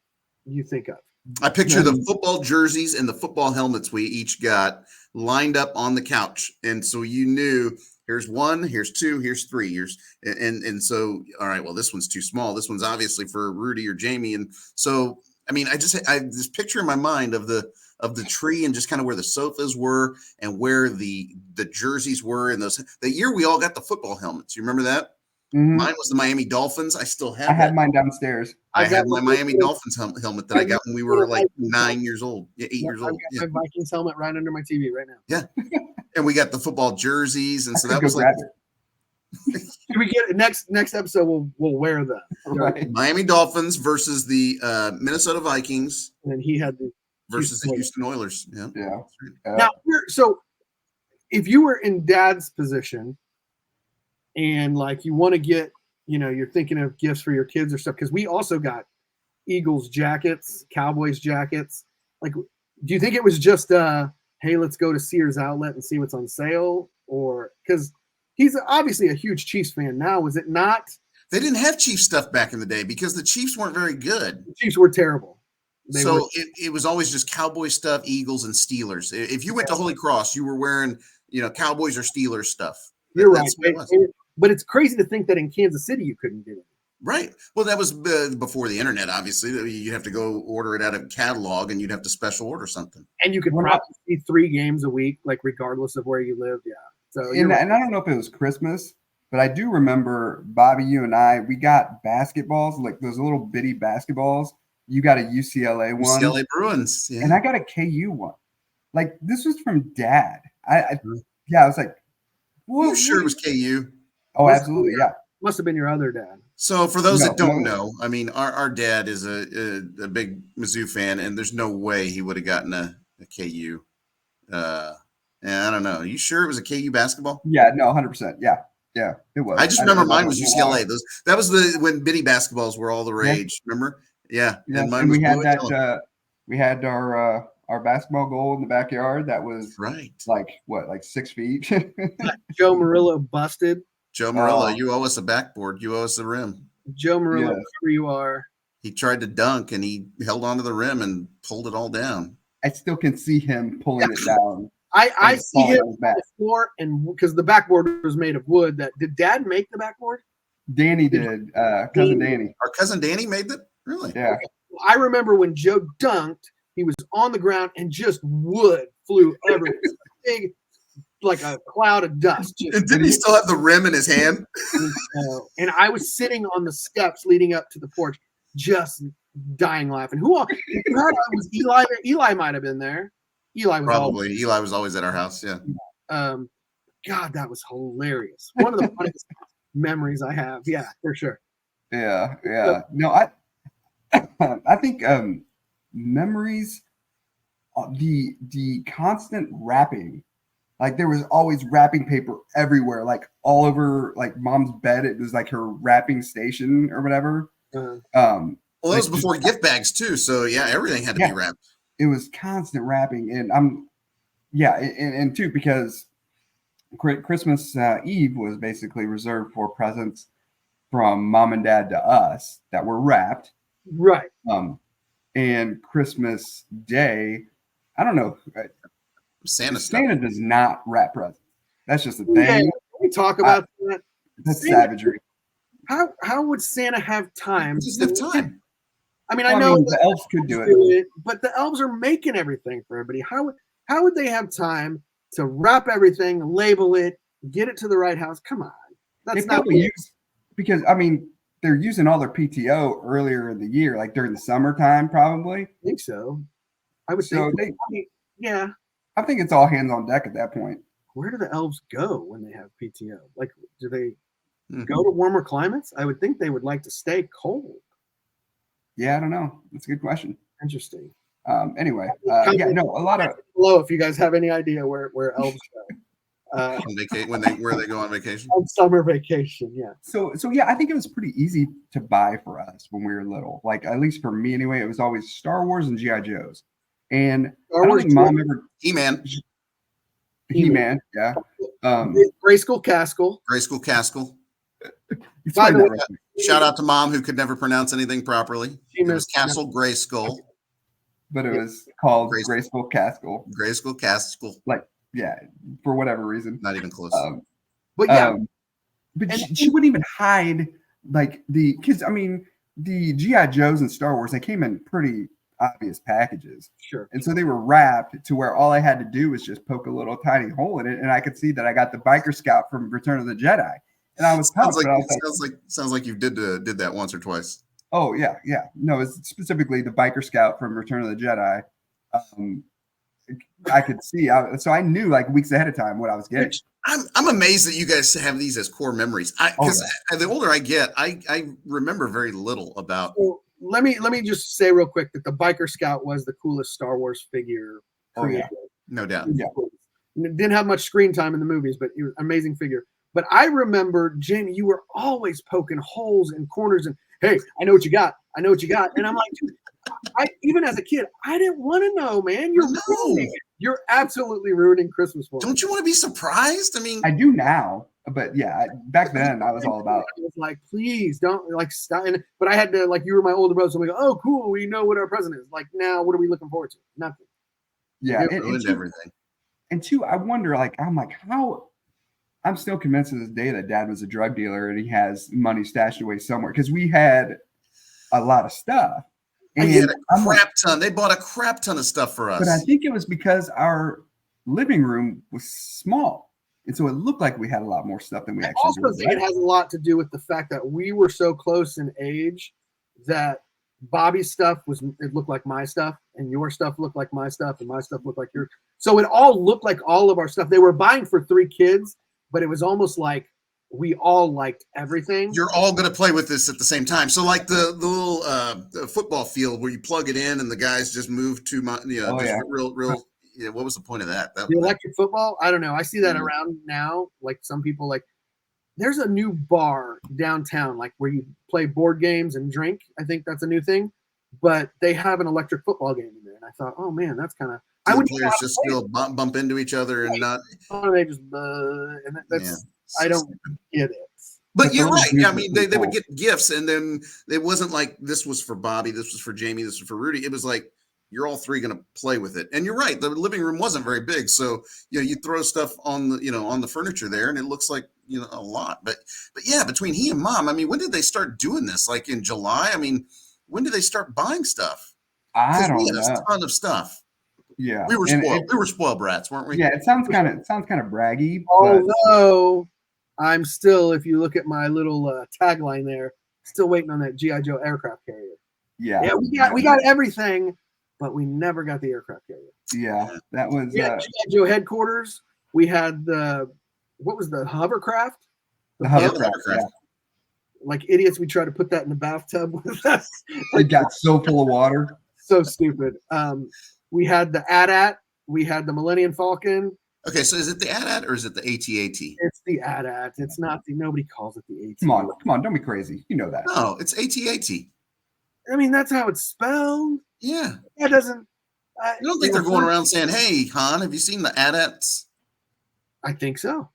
you think of? I picture the football jerseys and the football helmets we each got lined up on the couch. And so you knew here's one, here's two, here's three, and so, all right, well, this one's too small. This one's obviously for Rudy or Jamie. And so, I mean, I this picture in my mind of the tree and just kind of where the sofas were and where the jerseys were. And the year we all got the football helmets. You remember that? Mm-hmm. Mine was the Miami Dolphins. I still have. I had mine downstairs. I have my Miami Dolphins helmet that I got when we were like 9 years old, 8 years old. I got my Vikings helmet right under my TV right now. Yeah, and we got the football jerseys, and so that was like. Can we get next episode? We'll wear them. Right. Miami Dolphins versus the Minnesota Vikings, and then he had the versus the Houston Oilers. Yeah. Now, so if you were in Dad's position. And you want to get, you're thinking of gifts for your kids or stuff. Because we also got Eagles jackets, Cowboys jackets. Do you think it was just, hey, let's go to Sears Outlet and see what's on sale? Or because he's obviously a huge Chiefs fan now. Was it not? They didn't have Chiefs stuff back in the day because the Chiefs weren't very good. The Chiefs were terrible. It was always just Cowboy stuff, Eagles, and Steelers. If you went to Holy Cross, you were wearing, Cowboys or Steelers stuff. You're right. But it's crazy to think that in Kansas City you couldn't get it. Right. Well, that was before the internet, obviously. You'd have to go order it out of a catalog, and you'd have to special order something. And you could probably see 3 games a week, regardless of where you lived. Yeah. So and I don't know if it was Christmas, but I do remember, Bobby, you and I, we got basketballs, those little bitty basketballs. You got a UCLA one. UCLA Bruins. Yeah. And I got a KU one. This was from Dad. I was like, well, sure it was KU. Oh, absolutely, yeah. Must have been your other dad. So for those that don't know, I mean, our dad is a big Mizzou fan, and there's no way he would have gotten a KU. And I don't know. Are you sure it was a KU basketball? Yeah, no, 100%. Yeah, it was. I just remember mine was UCLA. That was when bitty basketballs were all the rage. Yeah. Remember? Yeah. And mine was we had that. We had our basketball goal in the backyard that was Right. like 6 feet. Joe Murillo busted. Joe Morello, Oh. you owe us a backboard. You owe us the rim. Joe Murillo, Yes. wherever you are. He tried to dunk and he held onto the rim and pulled it all down. I still can see him pulling it down. I and see falling him on his on back. the floor, and because the backboard was made of wood. Did Dad make the backboard? Danny did, cousin Danny. Our cousin Danny made that? Really? Yeah. I remember when Joe dunked, he was on the ground and just wood flew everywhere. Big, like a cloud of dust. And didn't he still have the rim in his hand? And I was sitting on the steps leading up to the porch, just dying laughing. Who else? Was Eli? Eli might have been there. Eli was Probably. Eli was always at our house. Yeah. God, that was hilarious. One of the funniest memories I have. Yeah, for sure. Yeah. No, I think memories, the constant wrapping, like there was always wrapping paper everywhere, like all over like Mom's bed. It was like her wrapping station or whatever. Well, that like, was before gift bags too. So yeah, everything had to be wrapped. It was constant wrapping, and and too, because Christmas Eve was basically reserved for presents from Mom and Dad to us that were wrapped. Right. And Christmas Day, I don't know. Santa does not wrap presents. That's just a thing. Yeah, we talk about that. That's Santa, savagery. How would Santa have time? Just have time. I mean, I know the elves could do it, but the elves are making everything for everybody. How would they have time to wrap everything, label it, get it to the right house? Come on, that's not because I mean they're using all their PTO earlier in the year, like during the summertime, probably. I think so. I would so think. Yeah. I think it's all hands on deck at that point. Where do the elves go when they have PTO? Like, do they go to warmer climates? I would think they would like to stay cold. Yeah, I don't know. That's a good question. Interesting. Anyway, a lot of below if you guys have any idea where elves go. Where they go on vacation? On summer vacation, yeah. So yeah, I think it was pretty easy to buy for us when we were little. Like at least for me anyway, it was always Star Wars and GI Joes. And I don't think Mom ever He-Man, yeah. Grayskull Castle. By the way, shout out to Mom who could never pronounce anything properly. It was Castle Grayskull. But it was called Grayskull Castle. Grayskull Castle. Like, yeah, for whatever reason. Not even close. But yeah. But she wouldn't even hide like because I mean the GI Joes and Star Wars, they came in pretty obvious packages. Sure. And so they were wrapped to where all I had to do was just poke a little tiny hole in it, and I could see that I got the biker scout from Return of the Jedi. And I was sounds like you did that once or twice. Oh yeah. No, it's specifically the biker scout from Return of the Jedi. I could see, so I knew like weeks ahead of time what I was getting. I'm amazed that you guys have these as core memories. Because the older I get, I remember very little about. Well, let me just say real quick that the biker scout was the coolest Star Wars figure created. No doubt. Yeah. Didn't have much screen time in the movies, but it was an amazing figure. But I remember, Jamie, you were always poking holes in corners and, hey, I know what you got. And I'm like, dude, even as a kid, I didn't want to know, man. You're absolutely ruining Christmas for me. Don't you want to be surprised? I mean, I do now, but yeah, back then I was all about it. I was like, please don't like stop. But I had to, like, you were my older brother, so we go, oh, cool, we know what our present is. Like, now, what are we looking forward to? Nothing. Yeah, and everything. And two, I wonder, like, how. I'm still convinced to this day that Dad was a drug dealer and he has money stashed away somewhere because we had a lot of stuff. And he had a crap ton. They bought a crap ton of stuff for us. But I think it was because our living room was small. And so it looked like we had a lot more stuff than we actually did. I also think it has a lot to do with the fact that we were so close in age that Bobby's stuff it looked like my stuff, and your stuff looked like my stuff, and my stuff looked like yours. So it all looked like all of our stuff. They were buying for 3 kids, but it was almost like we all liked everything. You're all going to play with this at the same time. So like the little football field where you plug it in and the guys just move to real. Yeah, what was the point of that? The electric football? I don't know. I see that around now. Like some people, like there's a new bar downtown, like where you play board games and drink. I think that's a new thing. But they have an electric football game in there, and I thought, oh man, that's kind of. Do I the would players just still bump into each other and not? they just and that's Yeah. I don't get it. But But you're the little right. dudes I are mean, pretty they would cool. get gifts, and then it wasn't like this was for Bobby, this was for Jamie, this was for Rudy. It was like you're all three going to play with it. And you're right. The living room wasn't very big, so you throw stuff on the on the furniture there, and it looks like a lot. But yeah, between he and Mom, I mean, when did they start doing this? Like in July? I mean, when did they start buying stuff? I Because we don't had a know. ton of stuff. Yeah, We were and spoiled. We were spoiled brats, weren't we? yeah, it sounds kind of braggy, Oh, but Although I'm still, if you look at my little tagline there, still waiting on that GI Joe aircraft carrier. yeah, Yeah, we got everything, but we never got the aircraft carrier. yeah, that was We had GI Joe headquarters. We had what was the hovercraft? the Yeah, the hovercraft. hovercraft. Like idiots, we tried to put that in the bathtub with us. It got so full of water. So stupid. We had the AT-AT. We had the Millennium Falcon. Okay, so is it the AT-AT or is it the AT-AT? It's the AT-AT. It's not nobody calls it the AT. Come on, don't be crazy. You know that. No, it's AT-AT. I mean, that's how it's spelled. Yeah. That doesn't. I don't think they're going around saying, "Hey, Han, have you seen the AT-ATs?" I think so.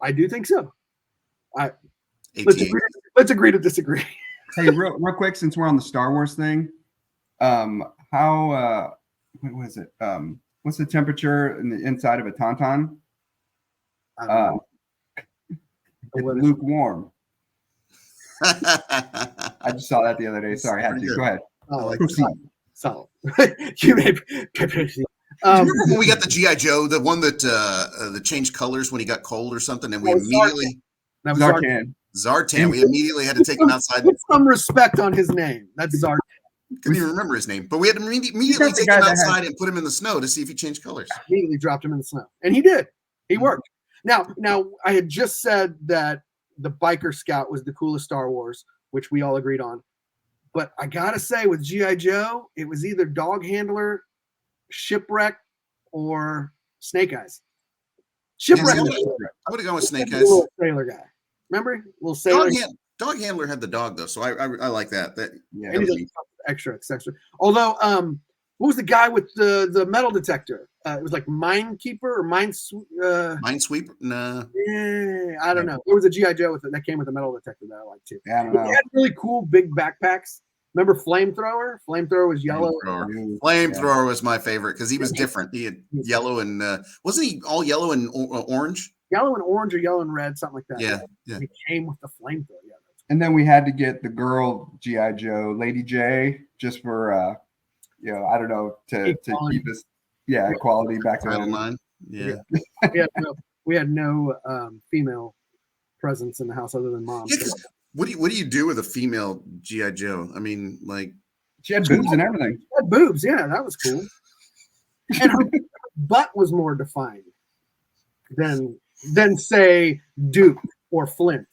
I do think so. AT-AT. Let's agree to disagree. Hey, real quick, since we're on the Star Wars thing, how what was it? What's the temperature in the inside of a tauntaun? I don't know. It's What is- lukewarm. I just saw that the other day. Sorry, I had Pretty to. good. Go ahead. Oh, like Proceed. solid. You may. Do you remember when we got the GI Joe, the one that changed colors when he got cold or something, and we Oh, Zartan. immediately that was Zartan. Zartan, we immediately had to take him outside. Put some respect on his name. That's Zartan. Couldn't even remember his name, but we had to immediately the take guy him that outside and put him in the snow to see if he changed colors. Immediately dropped him in the snow, and he did. He worked. Now, I had just said that the Biker Scout was the coolest Star Wars, which we all agreed on. But I gotta say, with GI Joe, it was either Dog Handler, Shipwreck, or Snake Eyes. Shipwreck, I was would have gone with Snake the Eyes. little sailor guy. Remember, little sailor. Dog Handler had the dog though, so I like that. Yeah. And he does extra. Although, what was the guy with the metal detector? It was like Minekeeper or Minesweeper. Nah. Yeah, I don't know. There was a GI Joe that came with a metal detector that I liked too. Yeah, I don't But know. they had really cool big backpacks. Remember Flamethrower? Flamethrower was yellow. Flamethrower was my favorite because he was different. He had yellow and wasn't he all yellow and orange? Yellow and orange or yellow and red, something like that. Yeah. He came with the flamethrower. Yeah. And then we had to get the girl GI Joe, Lady J, just for I don't know, to Equality. keep us equality back Title then. 9. Yeah. We had no female presence in the house other than Mom. Yeah, 'cause what do you do with a female GI Joe? I mean, like She had boobs and everything. She had boobs, yeah, that was cool. And her butt was more defined than say Duke or Flint.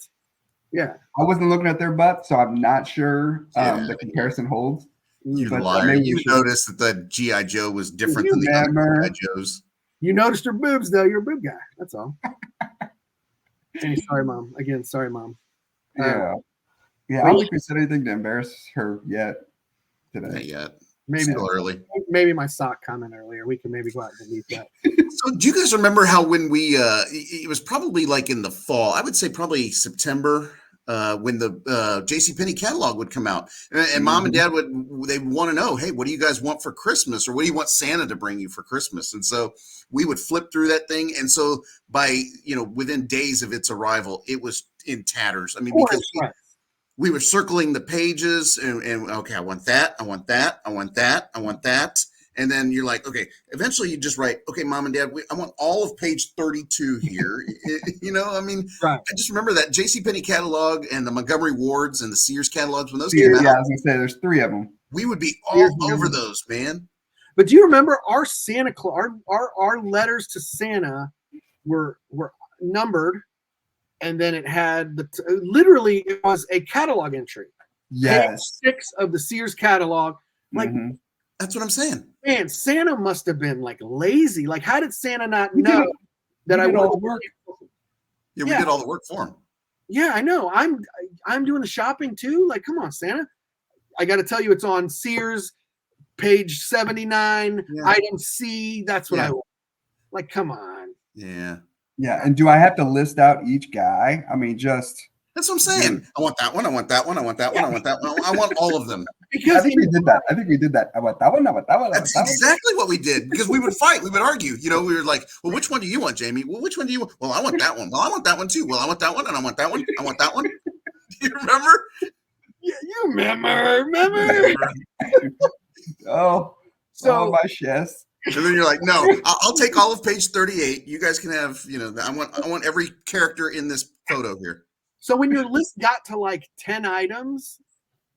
Yeah. I wasn't looking at their butt, so I'm not sure Yeah. the comparison holds. you But, liar. maybe we You should- noticed that the GI Joe was different You than the other remember. GI Joes. You noticed her boobs, though. You're a boob guy. That's all. Hey, sorry, Mom. Again, sorry, Mom. Yeah. I don't think we said anything to embarrass her yet Not today. yet. Maybe Still early. my sock comment earlier. We can maybe go out and delete that. So do you guys remember how when we it was probably like in the fall, I would say probably September, when the JCPenney catalog would come out, and Mom and Dad would want to know, hey, what do you guys want for Christmas, or what do you want Santa to bring you for Christmas? And so we would flip through that thing, and so by within days of its arrival, it was in tatters. I mean, because we were circling the pages, and okay, I want that, I want that, I want that, I want that. And then you're like, okay, eventually you just write, okay, Mom and Dad, I want all of page 32 here. I mean, Right. I just remember that JCPenney catalog and the Montgomery Wards and the Sears catalogs, when those came Yeah, I out, was gonna say there's 3 of them. we would be Sears all and over Montgomery. those, man. But do you remember our Santa Claus? Our letters to Santa were numbered, and then it had literally it was a catalog entry. Yes. Page 6 of the Sears catalog. Like, Mhm. That's what I'm saying. man, Santa must have been like lazy. Like, how did Santa not We did know that I did all wanted the work. Yeah, we Yeah. did all the work for him. Yeah, I know. I'm doing the shopping too. Like, come on, Santa. I got to tell you, it's on Sears page 79, Yeah. item C. That's what Yeah. I want. Like, come on. Yeah. Yeah. And do I have to list out each guy? I mean, just That's what I'm saying. I want that one. I want that one. I want that one. I want that one. I want all of them. I Because think we did that. I think we did that. I want that one. I want that one. I want That's that one. exactly what we did because we would fight. We would argue. You know, we were like, well, which one do you want, Jamie? Well, which one do you want? Well, I want that one. Well, I want that one too. Well, I want that one and I want that one. I want that one. Do you remember? yeah, you remember. Oh, So my chest. And then you're like, no, I'll take all of page 38. You guys can have, you know, I want every character in this photo here. So when your list got to like 10 items,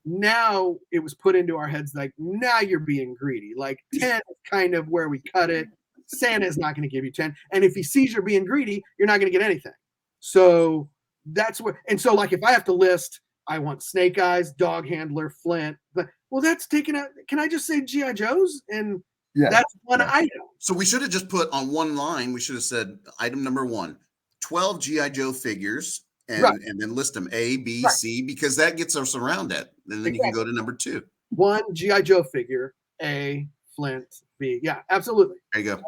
now it was put into our heads like, now you're being greedy. Like 10 is kind of where we cut it. Santa's not going to give you 10. And if he sees you're being greedy, you're not going to get anything. So that's what, and so like if I have to list, I want Snake Eyes, Dog Handler, Flint, but well, that's taken out. Can I just say G.I. Joes? And Yeah. that's one Yeah. item. So we should have just put on one line, we should have said item number 1, 12 G.I. Joe figures. And, Right. and then list them A, B, Right. C, because that gets us around it. And then you can go to number 2. One G.I. Joe figure, A, Flint, B. Yeah, absolutely. There you go.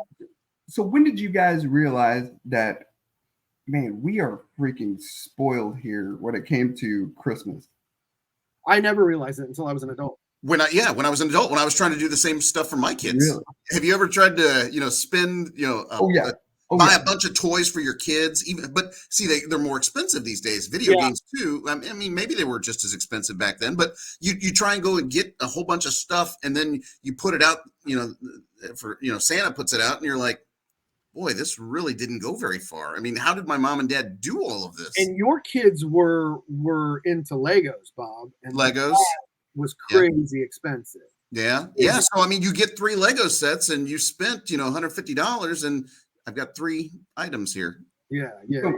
So when did you guys realize that, man, we are freaking spoiled here when it came to Christmas? I never realized it until I was an adult. When I was an adult, when I was trying to do the same stuff for my kids. Really? Have you ever tried to, spend, buy a bunch of toys for your kids? But see, they're more expensive these days. Video games too. I mean, maybe they were just as expensive back then. But you try and go and get a whole bunch of stuff, and then you put it out. Santa puts it out, and you're like, boy, this really didn't go very far. I mean, how did my mom and dad do all of this? And your kids were into Legos, Bob. And Legos was crazy expensive. Yeah. So I mean, you get 3 Lego sets, and you spent $150, and I've got 3 items here. Yeah. So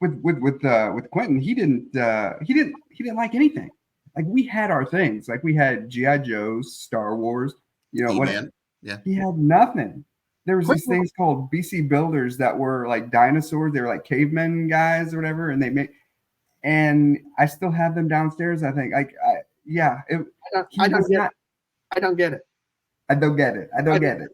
with Quentin, he didn't like anything. Like we had our things. Like we had G.I. Joe's, Star Wars. He-Man. Yeah. He had nothing. There was these things called BC Builders that were like dinosaurs. They were like cavemen guys or whatever, and and I still have them downstairs. I think I don't get it. I don't get it. I don't get it.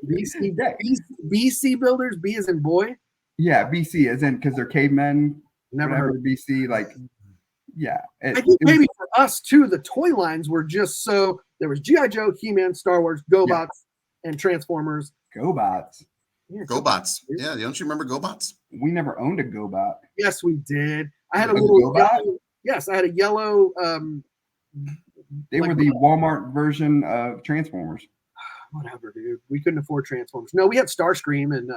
BC Builders, B as in boy. Yeah, BC as in because they're cavemen. Never heard of BC. Like, yeah. I think maybe for us too, the toy lines were just so there was G.I. Joe, He-Man, Star Wars, GoBots, and Transformers. GoBots. Yeah, GoBots. Yeah, don't you remember GoBots? We never owned a GoBot. Yes, we did. I had a little yellow, yes, I had a yellow. They were the Walmart version of Transformers. Whatever, dude. We couldn't afford Transformers. No, we had Starscream, and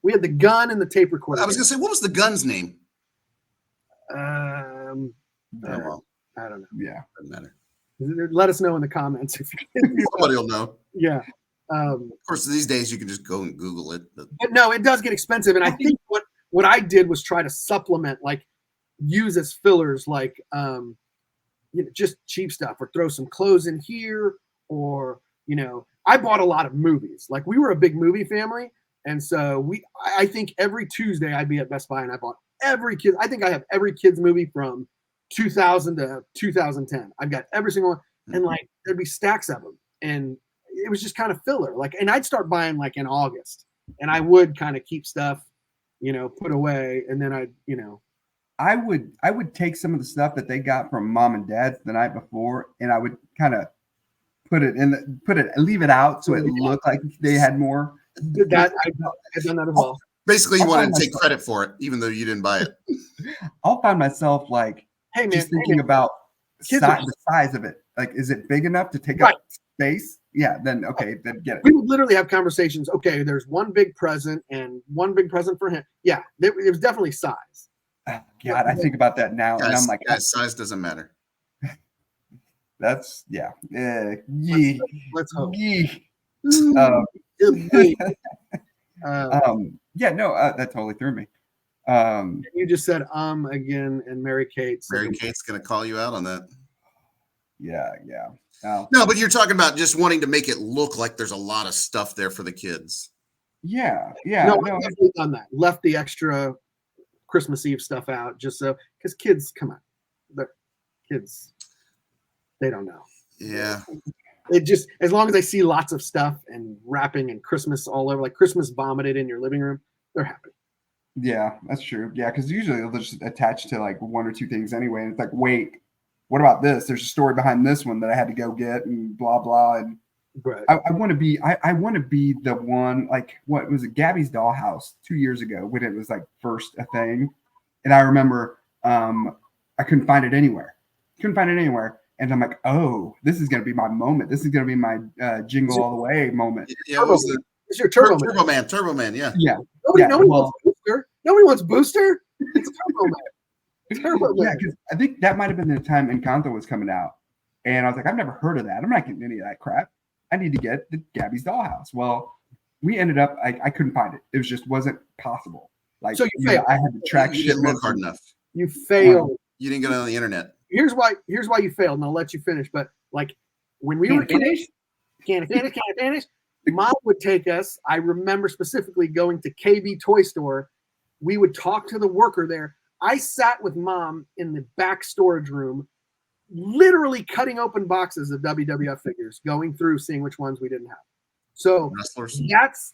we had the gun and the tape recorder. I was gonna say, what was the gun's name? I don't know. Yeah, doesn't matter. Let us know in the comments if Somebody will know. Yeah. Of course, these days you can just go and Google it. But no, it does get expensive, and I think what I did was try to supplement, like use as fillers, like just cheap stuff, or throw some clothes in here, or I bought a lot of movies. Like we were a big movie family, and so I think every Tuesday I'd be at Best Buy and I bought I think I have every kid's movie from 2000 to 2010. I've got every single one, and like there'd be stacks of them, and it was just kind of filler. Like, and I'd start buying like in August, and I would kind of keep stuff, put away, and then I would take some of the stuff that they got from mom and dad the night before, and I would kind of leave it out so it looked like they had more. I've done that as well. Basically, you wanted to take credit for it, even though you didn't buy it. I'll find myself like, hey man, just thinking about the size of it. Like, is it big enough to take up space? Yeah, then okay, then get it. We would literally have conversations. Okay, there's one big present and one big present for him. Yeah, it was definitely size. God, I think about that now, and I'm like, size doesn't matter. That's Let's hope. That totally threw me. You just said again, and Mary Kate's gonna call you out on that. Yeah. No, but you're talking about just wanting to make it look like there's a lot of stuff there for the kids. Yeah. No, I've definitely done that. Left the extra Christmas Eve stuff out just so, because kids, come on, they're kids, they don't know. Yeah. It just, as long as I see lots of stuff and wrapping and Christmas all over, like Christmas vomited in your living room, they're happy. Yeah, that's true. Yeah, because usually they'll just attach to like one or two things anyway. And it's like, wait, what about this? There's a story behind this one that I had to go get and blah blah. And Right. I want to be I want to be the one, like, what was it, Gabby's Dollhouse 2 years ago when it was like first a thing. And I remember I couldn't find it anywhere. And I'm like, oh, this is gonna be my moment. This is gonna be my jingle all the way moment. Yeah, it was the It's your Turbo Man. Turbo Man, yeah. Yeah. Nobody well, wants Booster. Nobody wants Booster. It's Turbo Man. Turbo yeah, Man. because I think that might have been the time Encanto was coming out. And I was like, I've never heard of that. I'm not getting any of that crap. I need to get the Gabby's Dollhouse. Well, we ended up, I couldn't find it. It just wasn't possible. Like, So you failed. I had to track You didn't look shipments. hard enough. You failed. You didn't get on the internet. Here's why you failed, and I'll let you finish. But like when we were kids, can't finish. Mom would take us. I remember specifically going to KB Toy Store. We would talk to the worker there. I sat with Mom in the back storage room, literally cutting open boxes of WWF figures, going through, seeing which ones we didn't have. So Wrestlers. that's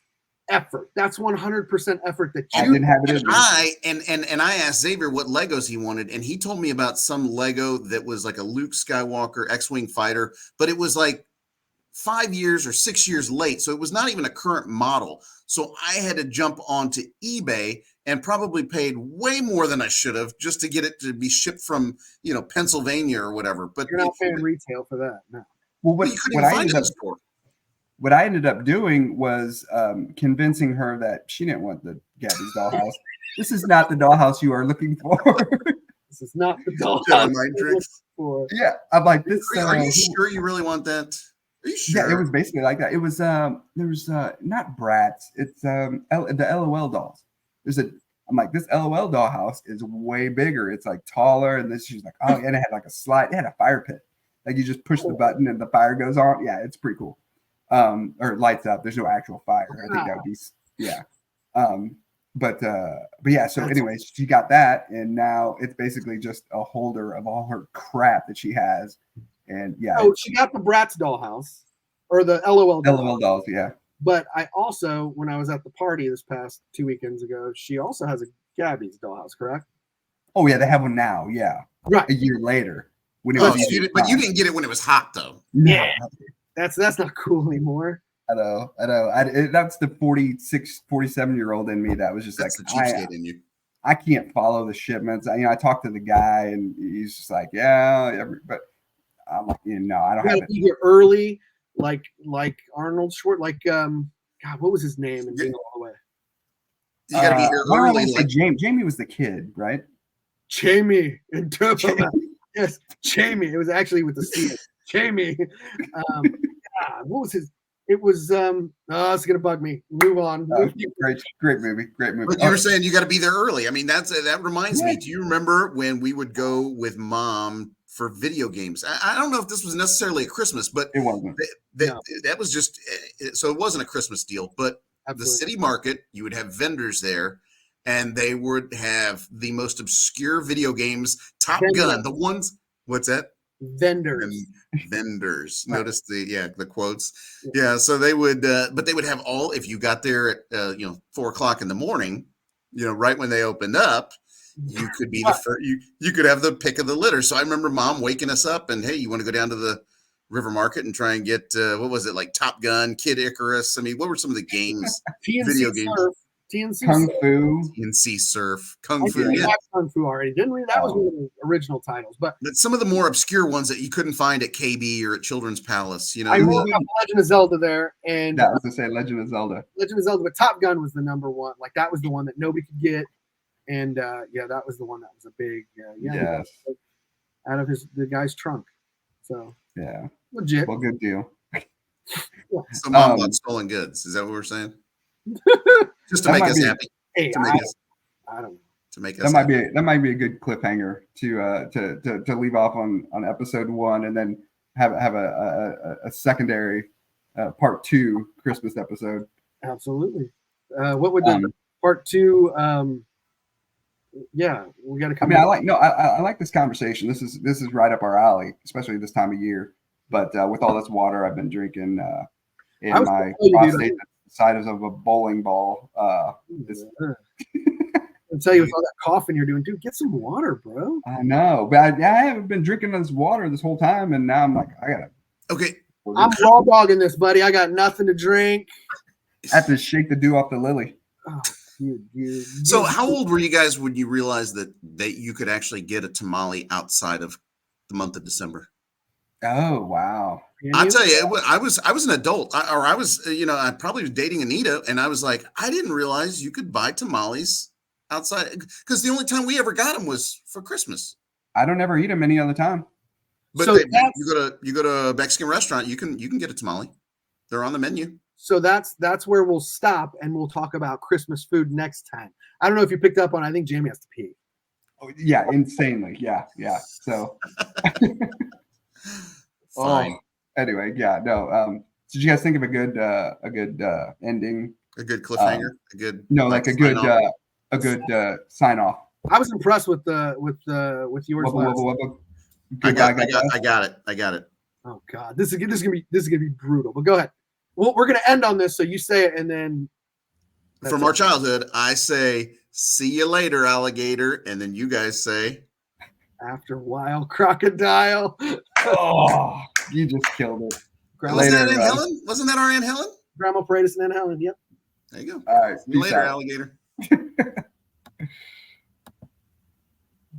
effort. That's 100% effort that I you didn't have it in me. And I asked Xavier what Legos he wanted, and he told me about some Lego that was like a Luke Skywalker X-Wing fighter, but it was like 5 years or 6 years late, so it was not even a current model. So I had to jump onto eBay and probably paid way more than I should have just to get it to be shipped from, Pennsylvania or whatever. But you're not paying retail for that. No. Well, you couldn't find it in the store. What I ended up doing was convincing her that she didn't want the Gabby's Dollhouse. This is not the dollhouse you are looking for. This is not the doll. Mind tricks. Yeah, I'm like, this. Are you sure you really want that? Are you sure? Yeah, it was basically like that. It was there was not Bratz. It's the LOL dolls. I'm like, this LOL dollhouse is way bigger. It's like taller, and this she's like, oh, and it had like a slide. It had a fire pit. Like you just push the button and the fire goes on. Yeah, it's pretty cool. Or it lights up. There's no actual fire. I think that would be But yeah. So anyways, she got that, and now it's basically just a holder of all her crap that she has. And yeah. Oh, she got the Bratz dollhouse or the LOL dolls. Yeah. But I also, when I was at the party this past 2 weekends ago, she also has a Gabby's dollhouse, correct? Oh yeah, they have one now. Yeah. Right. A year later. When you didn't get it when it was hot though. Yeah. That's not cool anymore. I know. That's the 46, 47-year-old in me that was just that's like, the cheapskate in you. I can't follow the shipments. I talked to the guy, and he's just like, yeah, but I'm like, no, I don't have it. Be here early, like Arnold Schwartz, like God, what was his name? And Jingle All the Way. You got to be here early. Like Jamie was the kid, right? Jamie and Turbo. Yes, Jamie. It was actually with the C. Jamie. What was his? It was it's gonna bug me. Move on. Great movie. But you were saying you got to be there early. I mean, that reminds me. Do you remember when we would go with Mom for video games? I don't know if this was necessarily a Christmas, but it wasn't. That was just so it wasn't a Christmas deal. But Absolutely. The city market, you would have vendors there, and they would have the most obscure video games. Top Gun, the ones. What's that? Vendors. Notice the quotes. Yeah. So they would, but they would have all. If you got there at 4:00 in the morning, right when they opened up, you could be the first. You could have the pick of the litter. So I remember Mom waking us up and, hey, you want to go down to the River Market and try and get what was it, like Top Gun, Kid Icarus? I mean, what were some of the games? Video games. TNC Kung Fu. TNC Surf. Kung Fu. Yeah. Kung Fu already, didn't we? That was one of the original titles. But some of the more obscure ones that you couldn't find at KB or at Children's Palace. I remember Legend of Zelda there, and I was gonna say Legend of Zelda. But Top Gun was the number one. Like that was the one that nobody could get, and that was the one that was a big out of the guy's trunk. So yeah, legit. Well, good deal. So Mom bought stolen goods. Is that what we're saying? Just to make us happy. Hey, I don't know. To make us that might be a good cliffhanger to leave off on episode 1, and then have a secondary part 2 Christmas episode. Absolutely. What would the part 2? We got to come. I like this conversation. This is right up our alley, especially this time of year. But with all this water I've been drinking in I was my gonna tell you, dude, prostate, the size of a bowling ball. It's, I'll tell you, with all that coughing you're doing, dude, get some water, bro. I know, but I haven't been drinking this water this whole time, and now I'm like, I gotta. Okay. I'm raw dogging this, buddy. I got nothing to drink. I have to shake the dew off the lily. Oh, dude. So how old were you guys when you realized that you could actually get a tamale outside of the month of December? Oh wow! I'll tell you, I was an adult, I was, I probably was dating Anita, and I was like, I didn't realize you could buy tamales outside, because the only time we ever got them was for Christmas. I don't ever eat them any other time. But So you go to a Mexican restaurant, you can get a tamale. They're on the menu. So that's where we'll stop, and we'll talk about Christmas food next time. I don't know if you picked up on. I think Jamie has to pee. Oh, yeah, insanely. Yeah. So. Fine. Anyway, yeah, no. Did you guys think of a good ending? A good cliffhanger. A good a good sign off. I was impressed with yours. Wubba. I got it. Oh God, this is gonna be brutal. But go ahead. Well, we're gonna end on this, so you say it, and then from our childhood, I say, "See you later, alligator," and then you guys say, "After a while, crocodile." Oh, you just killed it. Wasn't that Aunt Helen? Wasn't that our Aunt Helen? Grandma Paredes and Aunt Helen. Yep. There you go. All right. See you later, out. alligator.